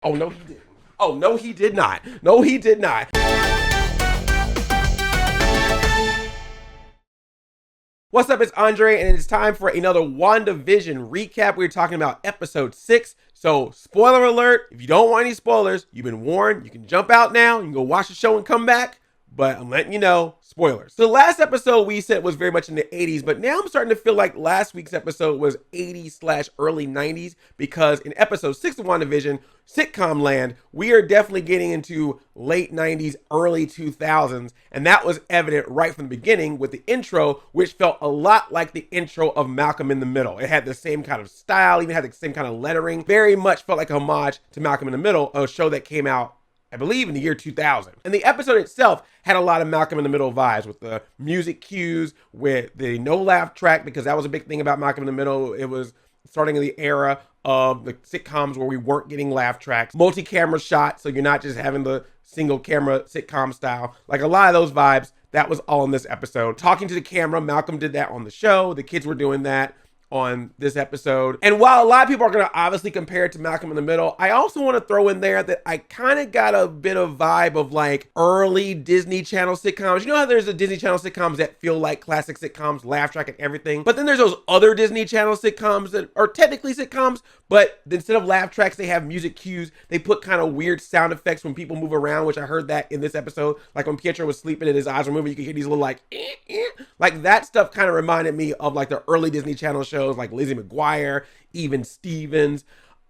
Oh, no, he didn't. Oh, no, he did not. No, he did not. What's up, it's Andre, and it's time for another WandaVision recap. We're talking about episode 6. So, spoiler alert, if you don't want any spoilers, you've been warned. You can jump out now, you can go watch the show and come back. But I'm letting you know, spoilers. So the last episode we said was very much in the 80s, but now I'm starting to feel like last week's episode was 80s/early 90s, because in episode 6 of WandaVision, sitcom land, we are definitely getting into late 90s, early 2000s, and that was evident right from the beginning with the intro, which felt a lot like the intro of Malcolm in the Middle. It had the same kind of style, even had the same kind of lettering, very much felt like a homage to Malcolm in the Middle, a show that came out I believe in the year 2000. And the episode itself had a lot of Malcolm in the Middle vibes with the music cues, with the no laugh track, because that was a big thing about Malcolm in the Middle. It was starting in the era of the sitcoms where we weren't getting laugh tracks, multi-camera shots, so you're not just having the single camera sitcom style. Like a lot of those vibes, that was all in this episode. Talking to the camera, Malcolm did that on the show. The kids were doing that on this episode. And while a lot of people are going to obviously compare it to Malcolm in the Middle, I also want to throw in there that I kind of got a bit of vibe of like early Disney Channel sitcoms. You know how there's a Disney Channel sitcoms that feel like classic sitcoms, laugh track and everything, but then there's those other Disney Channel sitcoms that are technically sitcoms, but instead of laugh tracks, they have music cues. They put kind of weird sound effects when people move around, which I heard that in this episode. Like when Pietro was sleeping and his eyes were moving, you could hear these little like, like that stuff kind of reminded me of like the early Disney Channel shows like Lizzie McGuire, even Stevens.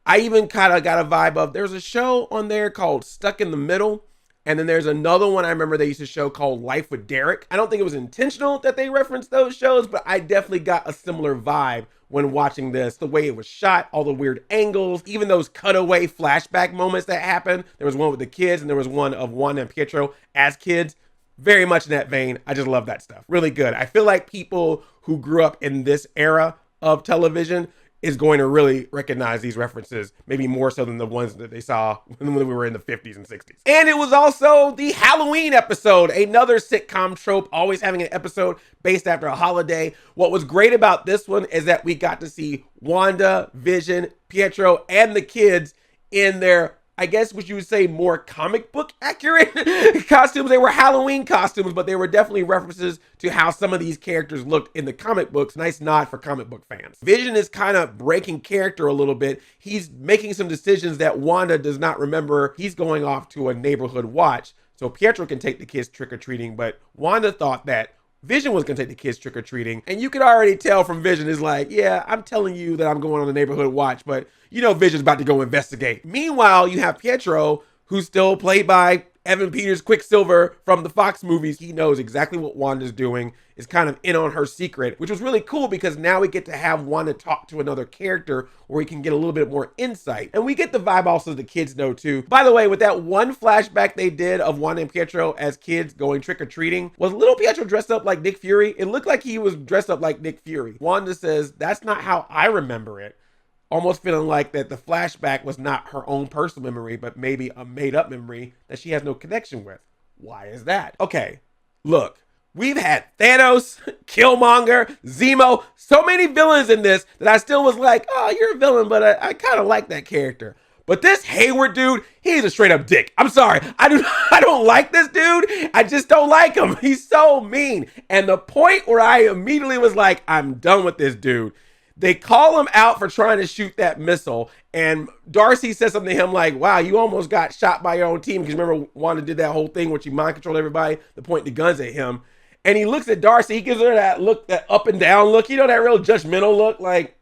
I even kind of got a vibe of, there's a show on there called Stuck in the Middle. And then there's another one I remember they used to show called Life with Derek. I don't think it was intentional that they referenced those shows, but I definitely got a similar vibe when watching this. The way it was shot, all the weird angles, even those cutaway flashback moments that happened. There was one with the kids and there was one of Wanda and Pietro as kids. Very much in that vein. I just love that stuff. Really good. I feel like people who grew up in this era of television is going to really recognize these references, maybe more so than the ones that they saw when we were in the 50s and 60s. And it was also the Halloween episode, another sitcom trope, always having an episode based after a holiday. What was great about this one is that we got to see Wanda, Vision, Pietro, and the kids in their, I guess what you would say, more comic book accurate costumes. They were Halloween costumes, but they were definitely references to how some of these characters looked in the comic books. Nice nod for comic book fans. Vision is kind of breaking character a little bit. He's making some decisions that Wanda does not remember. He's going off to a neighborhood watch so Pietro can take the kids trick-or-treating, but Wanda thought that Vision was going to take the kids trick-or-treating. And you could already tell from Vision is like, yeah, I'm telling you that I'm going on the neighborhood watch, but you know Vision's about to go investigate. Meanwhile, you have Pietro, who's still played by Evan Peters, Quicksilver from the Fox movies. He knows exactly what Wanda's doing, is kind of in on her secret, which was really cool because now we get to have Wanda talk to another character where we can get a little bit more insight. And we get the vibe also the kids know too. By the way, with that one flashback they did of Wanda and Pietro as kids going trick-or-treating, was little Pietro dressed up like Nick Fury? It looked like he was dressed up like Nick Fury. Wanda says, that's not how I remember it. Almost feeling like that the flashback was not her own personal memory, but maybe a made-up memory that she has no connection with. Why is that? Okay, look, we've had Thanos, Killmonger, Zemo, so many villains in this that I still was like, oh, you're a villain, but I kind of like that character. But this Hayward dude, he's a straight up dick. I'm sorry. I don't like this dude. I just don't like him. He's so mean. And the point where I immediately was like, I'm done with this dude. They call him out for trying to shoot that missile. And Darcy says something to him like, wow, you almost got shot by your own team. Because remember, Wanda did that whole thing where she mind controlled everybody to point the guns at him. And he looks at Darcy. He gives her that look, that up and down look. You know, that real judgmental look like,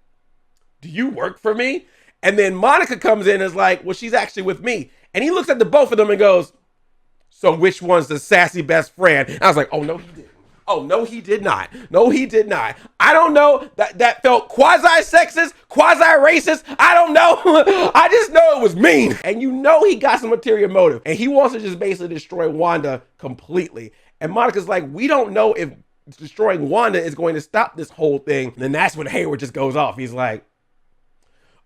do you work for me? And then Monica comes in and is like, well, she's actually with me. And he looks at the both of them and goes, so which one's the sassy best friend? And I was like, oh, no, he didn't. Oh, no, he did not. No, he did not. I don't know. That felt quasi-sexist, quasi-racist. I don't know. I just know it was mean. And you know he got some ulterior motive. And he wants to just basically destroy Wanda completely. And Monica's like, we don't know if destroying Wanda is going to stop this whole thing. And then that's when Hayward just goes off. He's like,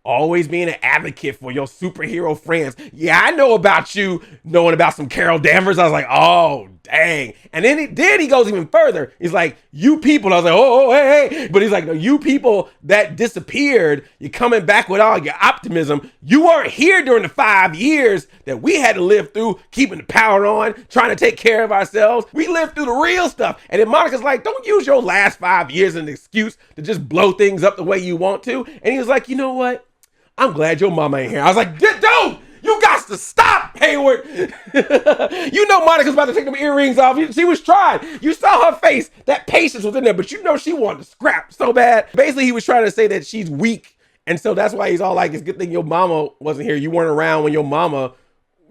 always being an advocate for your superhero friends. Yeah, I know about you knowing about some Carol Danvers. I was like, oh, dang. And then he goes even further. He's like, you people. I was like, oh, hey. But he's like, no, you people that disappeared, you're coming back with all your optimism. You weren't here during the 5 years that we had to live through, keeping the power on, trying to take care of ourselves. We lived through the real stuff. And then Monica's like, don't use your last 5 years as an excuse to just blow things up the way you want to. And he was like, you know what? I'm glad your mama ain't here. I was like, dude, you got to stop, Hayward. You know Monica's about to take them earrings off. She was trying. You saw her face. That patience was in there, but you know she wanted to scrap so bad. Basically, he was trying to say that she's weak. And so that's why he's all like, it's a good thing your mama wasn't here. You weren't around when your mama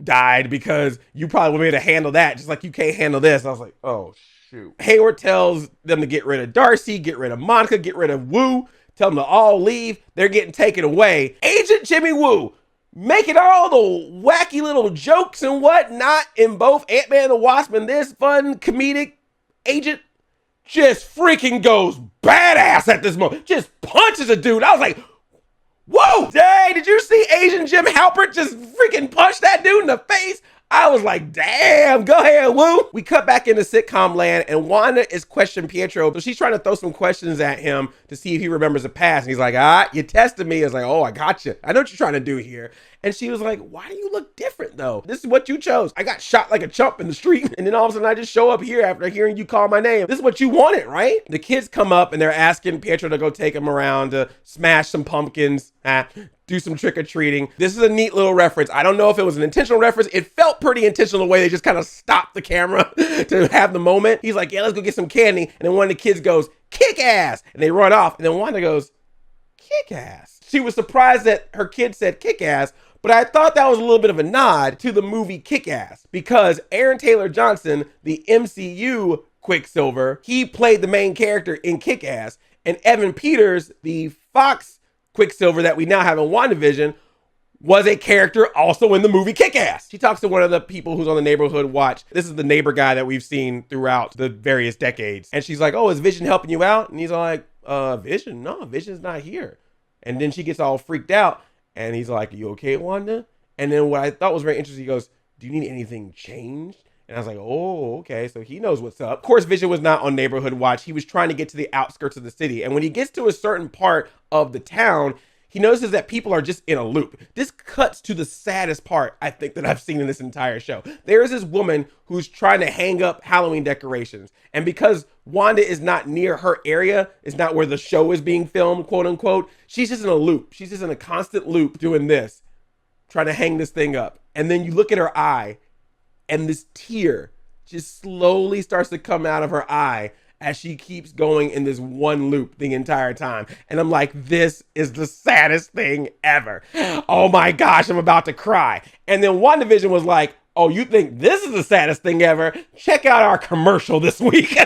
died because you probably would be able to handle that, just like you can't handle this. I was like, oh, shoot. Hayward tells them to get rid of Darcy, get rid of Monica, get rid of Wu. Tell them to all leave. They're getting taken away. Agent Jimmy Woo, making all the wacky little jokes and whatnot in both Ant-Man and the Wasp and this fun comedic agent, just freaking goes badass at this moment. Just punches a dude. I was like, whoa, dang, did you see Agent Jim Halpert just freaking punch that dude in the face? I was like, damn, go ahead, Woo. We cut back into sitcom land and Wanda is questioning Pietro. So she's trying to throw some questions at him to see if he remembers the past. And he's like, you tested me. I was like, oh, I got you. I know what you're trying to do here. And she was like, why do you look different though? This is what you chose. I got shot like a chump in the street. And then all of a sudden I just show up here after hearing you call my name. This is what you wanted, right? The kids come up and they're asking Pietro to go take them around to smash some pumpkins, do some trick-or-treating. This is a neat little reference. I don't know if it was an intentional reference. It felt pretty intentional the way they just kind of stopped the camera to have the moment. He's like, yeah, let's go get some candy. And then one of the kids goes, kick ass. And they run off. And then Wanda goes, kick ass. She was surprised that her kid said kick ass, but I thought that was a little bit of a nod to the movie Kick-Ass because Aaron Taylor Johnson, the MCU Quicksilver, he played the main character in Kick-Ass, and Evan Peters, the Fox Quicksilver that we now have in WandaVision, was a character also in the movie Kick-Ass. She talks to one of the people who's on the neighborhood watch. This is the neighbor guy that we've seen throughout the various decades. And she's like, oh, is Vision helping you out? And he's all like, Vision? No, Vision's not here. And then she gets all freaked out. And he's like, you okay, Wanda? And then what I thought was very interesting, he goes, do you need anything changed? And I was like, oh, okay, so he knows what's up. Of course, Vision was not on neighborhood watch. He was trying to get to the outskirts of the city. And when he gets to a certain part of the town, he notices that people are just in a loop. This cuts to the saddest part, I think, that I've seen in this entire show. There is this woman who's trying to hang up Halloween decorations. And because Wanda is not near her area, it's not where the show is being filmed, quote unquote, she's just in a loop. She's just in a constant loop doing this, trying to hang this thing up. And then you look at her eye, and this tear just slowly starts to come out of her eye as she keeps going in this one loop the entire time. And I'm like, this is the saddest thing ever. Oh my gosh, I'm about to cry. And then WandaVision was like, oh, you think this is the saddest thing ever? Check out our commercial this week.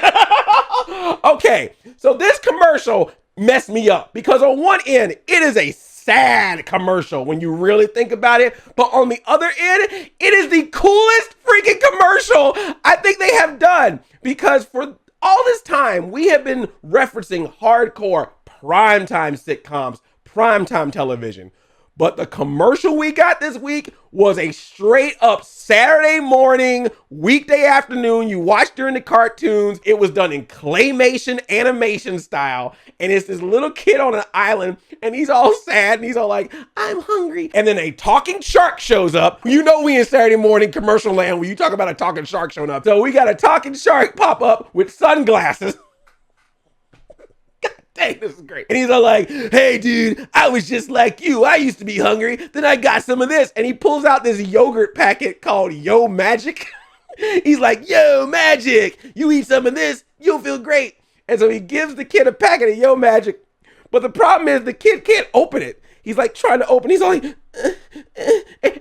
Okay, so this commercial messed me up because on one end, it is a sad commercial when you really think about it. But on the other end, it is the coolest freaking commercial I think they have done, because for all this time, we have been referencing hardcore primetime sitcoms, primetime television. But the commercial we got this week was a straight up Saturday morning, weekday afternoon. You watch during the cartoons. It was done in claymation animation style. And it's this little kid on an island and he's all sad and he's all like, I'm hungry. And then a talking shark shows up. You know we in Saturday morning commercial land when you talk about a talking shark showing up. So we got a talking shark pop up with sunglasses. Dang, this is great. And he's all like, hey, dude, I was just like you. I used to be hungry. Then I got some of this. And he pulls out this yogurt packet called Yo Magic. He's like, Yo Magic, you eat some of this, you'll feel great. And so he gives the kid a packet of Yo Magic. But the problem is the kid can't open it. He's like trying to open. He's all like,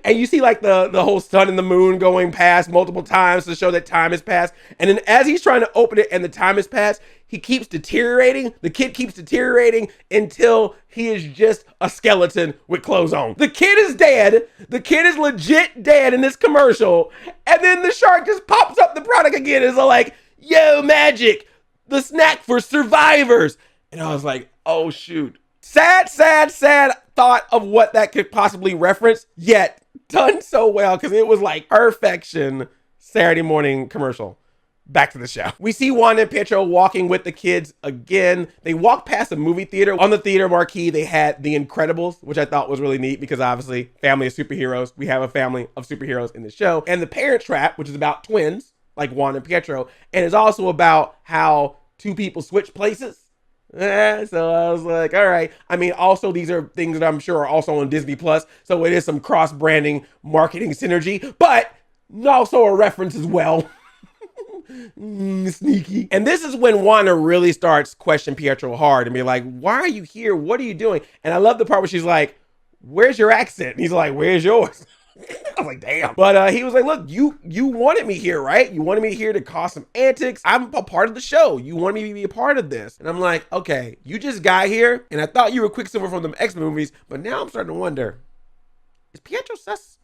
and you see like the whole sun and the moon going past multiple times to show that time has passed. And then as he's trying to open it and the time has passed, he keeps deteriorating. The kid keeps deteriorating until he is just a skeleton with clothes on. The kid is dead. The kid is legit dead in this commercial. And then the shark just pops up the product again. It's all like, Yo Magic, the snack for survivors. And I was like, oh shoot. Sad, sad, sad thought of what that could possibly reference, yet done so well because it was like perfection Saturday morning commercial. back to the show. We see Wanda and Pietro walking with the kids again. They walk past a movie theater. On the theater marquee, they had The Incredibles, which I thought was really neat because obviously family of superheroes. We have a family of superheroes in the show. And The Parent Trap, which is about twins like Wanda and Pietro, and is also about how two people switch places. So I was like, all right. I mean, also these are things that I'm sure are also on Disney Plus. So it is some cross-branding marketing synergy, but also a reference as well. Sneaky. And this is when Wanda really starts questioning Pietro hard and be like, why are you here? What are you doing? And I love the part where she's like, where's your accent? And he's like, where's yours? I was like, damn. But he was like, look, you wanted me here, right? You wanted me here to cause some antics. I'm a part of the show. You wanted me to be a part of this. And I'm like, okay, you just got here. And I thought you were Quicksilver from the X-Men movies. But now I'm starting to wonder, is Pietro sus?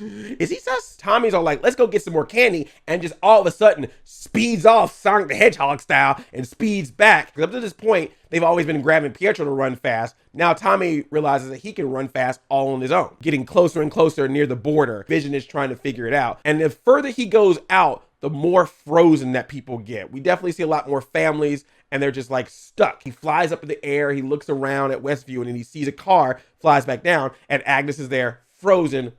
Is he sus? Tommy's all like, let's go get some more candy, and just all of a sudden speeds off Sonic the Hedgehog style and speeds back. Because up to this point, they've always been grabbing Pietro to run fast. Now Tommy realizes that he can run fast all on his own. Getting closer and closer near the border. Vision is trying to figure it out. And the further he goes out, the more frozen that people get. We definitely see a lot more families, and they're just like stuck. He flies up in the air, he looks around at Westview, and then he sees a car, flies back down, and Agnes is there, frozen.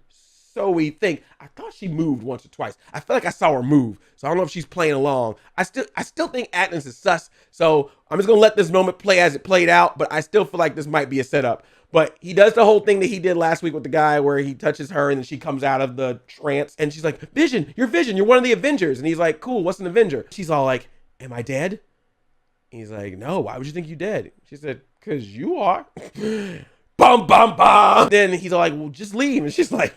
So we think. I thought she moved once or twice. I feel like I saw her move. So I don't know if she's playing along. I still think Agnes is sus. So I'm just gonna let this moment play as it played out, but I still feel like this might be a setup. But he does the whole thing that he did last week with the guy where he touches her and then she comes out of the trance and she's like, Vision, you're one of the Avengers. And he's like, cool, what's an Avenger? She's all like, am I dead? And he's like, no, why would you think you dead? She said, cause you are. Bum, bum, bum. Then he's all like, well, just leave. And she's like,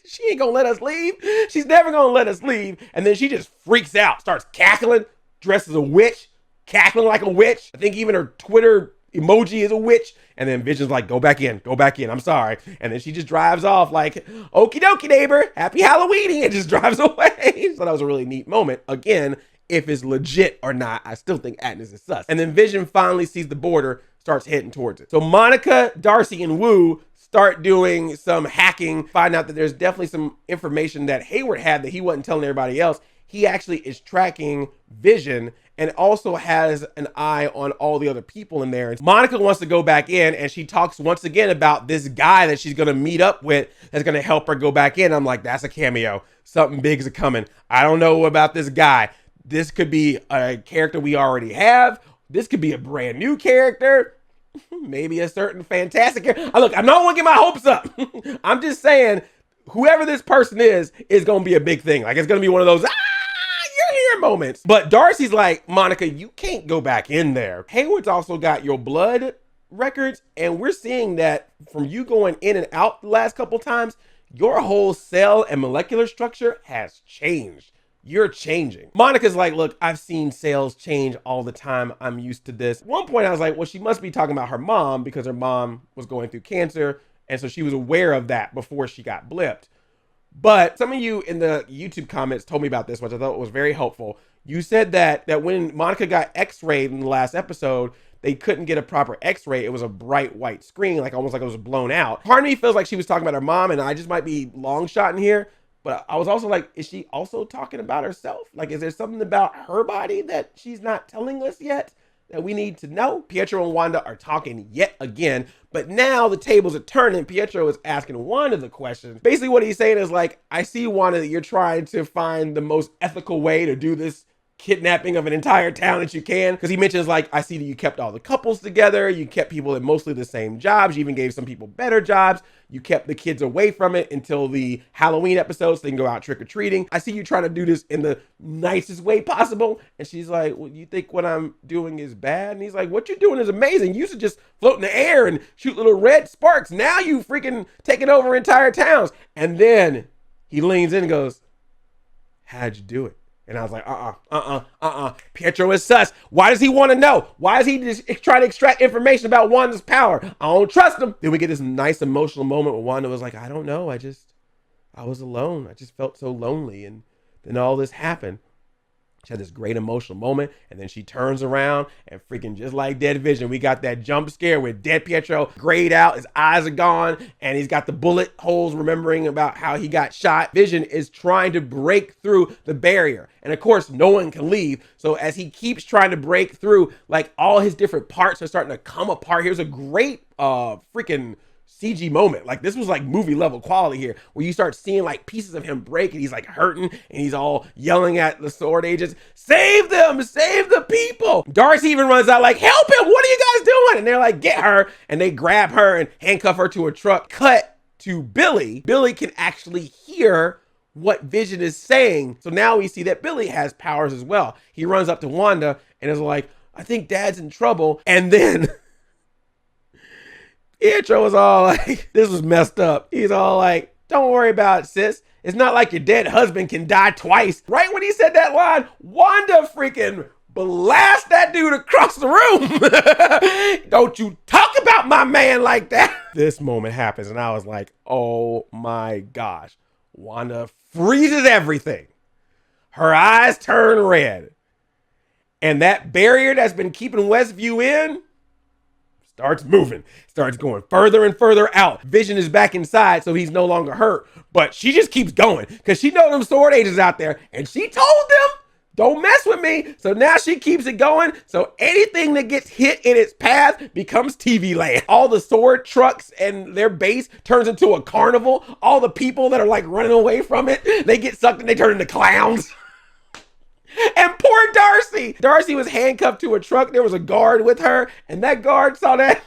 she ain't gonna let us leave. She's never gonna let us leave. And then she just freaks out, starts cackling, dressed as a witch, cackling like a witch. I think even her Twitter emoji is a witch. And then Vision's like, go back in, I'm sorry. And then she just drives off like, okie dokie neighbor, happy Halloween, and just drives away. So that was a really neat moment. Again, if it's legit or not, I still think Agnes is sus. And then Vision finally sees the border, starts heading towards it. So Monica, Darcy, and Wu start doing some hacking, find out that there's definitely some information that Hayward had that he wasn't telling everybody else. He actually is tracking Vision and also has an eye on all the other people in there. Monica wants to go back in, and she talks once again about this guy that she's gonna meet up with that's gonna help her go back in. I'm like, that's a cameo. Something big's coming. I don't know about this guy. This could be a character we already have. This could be a brand new character. Maybe a certain fantastic character. Look, I'm not gonna get my hopes up. I'm just saying, whoever this person is gonna be a big thing. Like, it's gonna be one of those, you're here moments. But Darcy's like, Monica, you can't go back in there. Hayward's also got your blood records, and we're seeing that from you going in and out the last couple times, your whole cell and molecular structure has changed. You're changing. Monica's like, look, I've seen cells change all the time. I'm used to this. At one point I was like, well, she must be talking about her mom because her mom was going through cancer. And so she was aware of that before she got blipped. But some of you in the YouTube comments told me about this, which I thought was very helpful. You said that when Monica got x-rayed in the last episode, they couldn't get a proper x-ray. It was a bright white screen, like almost like it was blown out. Part of me feels like she was talking about her mom, and I just might be long shot in here. But I was also like, is she also talking about herself? Like, is there something about her body that she's not telling us yet that we need to know? Pietro and Wanda are talking yet again, but now the tables are turning. Pietro is asking Wanda the question. Basically what he's saying is like, I see, Wanda, that you're trying to find the most ethical way to do this kidnapping of an entire town that you can. Because he mentions like, I see that you kept all the couples together. You kept people in mostly the same jobs. You even gave some people better jobs. You kept the kids away from it until the Halloween episodes so they can go out trick-or-treating. I see you trying to do this in the nicest way possible. And she's like, well, you think what I'm doing is bad? And he's like, what you're doing is amazing. You used to just float in the air and shoot little red sparks. Now you freaking taking over entire towns. And then he leans in and goes, how'd you do it? And I was like, Pietro is sus. Why does he want to know? Why is he just trying to extract information about Wanda's power? I don't trust him. Then we get this nice emotional moment where Wanda was like, I don't know. I was alone. I just felt so lonely. And then all this happened. She had this great emotional moment, and then she turns around and freaking just like Dead Vision, we got that jump scare with dead Pietro grayed out, his eyes are gone, and he's got the bullet holes remembering about how he got shot. Vision is trying to break through the barrier, and of course, no one can leave. So as he keeps trying to break through, like all his different parts are starting to come apart. Here's a great freaking CG moment. Like this was like movie level quality here, where you start seeing like pieces of him break, and he's like hurting, and he's all yelling at the sword agents, save them, save the people. Darcy even runs out like, help him, what are you guys doing? And they're like, get her, and they grab her and handcuff her to a truck. Cut to Billy. Billy can actually hear what Vision is saying. So now we see that Billy has powers as well. He runs up to Wanda and is like, I think Dad's in trouble. And then Pietro was all like, this was messed up. He's all like, don't worry about it, sis. It's not like your dead husband can die twice. Right when he said that line, Wanda freaking blast that dude across the room. Don't you talk about my man like that. This moment happens, and I was like, oh my gosh. Wanda freezes everything. Her eyes turn red. And that barrier that's been keeping Westview in starts moving, starts going further and further out. Vision is back inside, so he's no longer hurt. But she just keeps going because she knows them sword agents out there, and she told them, don't mess with me. So now she keeps it going. So anything that gets hit in its path becomes TV land. All the sword trucks and their base turns into a carnival. All the people that are like running away from it, they get sucked and they turn into clowns. And poor Darcy. Darcy was handcuffed to a truck. There was a guard with her, and that guard saw that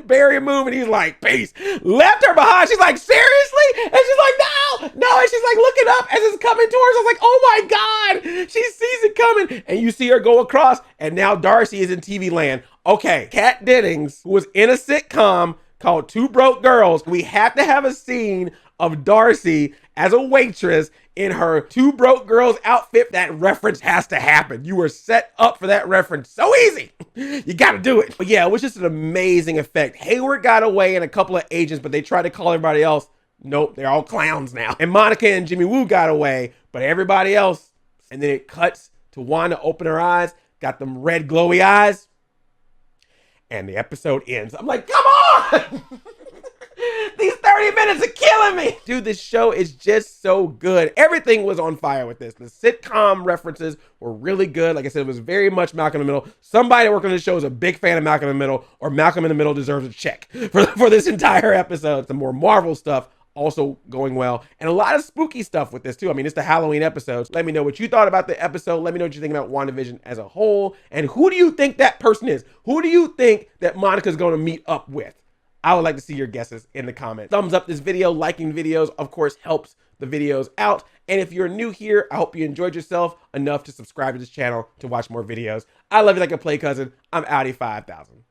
barrier move, and he's like, peace. Left her behind. She's like, seriously? And she's like, no. And she's like looking up as it's coming towards her. I was like, oh my God. She sees it coming. And you see her go across, and now Darcy is in TV land. Okay, Kat Dennings, who was in a sitcom called Two Broke Girls, we have to have a scene of Darcy as a waitress in her Two Broke Girls outfit. That reference has to happen. You were set up for that reference so easy. You got to do it. But yeah, it was just an amazing effect. Hayward got away and a couple of agents, but they tried to call everybody else. Nope, they're all clowns now. And Monica and Jimmy Woo got away, but everybody else. And then it cuts to Wanda open her eyes, got them red glowy eyes, and the episode ends. I'm like, come on! These 30 minutes are killing me. Dude, this show is just so good. Everything was on fire with this. The sitcom references were really good. Like I said, it was very much Malcolm in the Middle. Somebody working on the show is a big fan of Malcolm in the Middle, or Malcolm in the Middle deserves a check for this entire episode. Some more Marvel stuff also going well, and a lot of spooky stuff with this too. I mean, it's the Halloween episodes. Let me know what you thought about the episode. Let me know what you think about WandaVision as a whole, and who do you think that person is? Who do you think that Monica's going to meet up with? I would like to see your guesses in the comments. Thumbs up this video. Liking videos, of course, helps the videos out. And if you're new here, I hope you enjoyed yourself enough to subscribe to this channel to watch more videos. I love you like a play cousin. I'm Audi 5000.